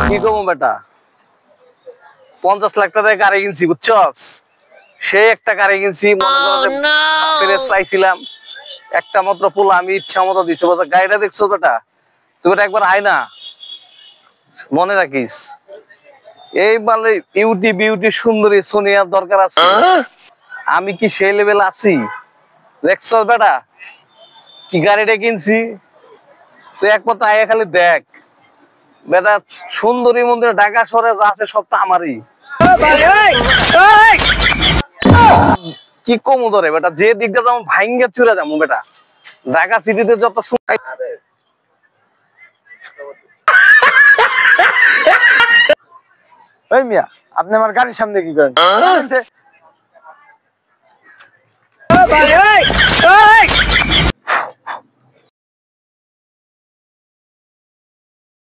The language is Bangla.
কি কমু বেটা 50 লাখ টাকা গাড়ি কিনছি বুঝছস সে একটা গাড়ি কিনছি চাইছিলাম একটা মাত্র পোলা আমি ইচ্ছা মতো দিছি গাড়িটা দেখছো বেটা তুই একবার আয় না মনে রাখিস এই মানে বিউটি বিউটি সুন্দরী সোনিয়ার দরকার আছে আমি কি সেই লেভেল আছি দেখছ বেটা কি গাড়িটা কিনছি তুই এক কথা আয় খালি দেখ বেটা সুন্দরী মন্দির ঢাকা শহরে যা আছে সব তো আমারই কি কমু ধরে বেটা যে দিকটা যেমন ভাঙ্গে চুরে যাবো বেটা ঢাকা সিটিতে যত ওই মিয়া আপনি আমার গাড়ির সামনে কি করেন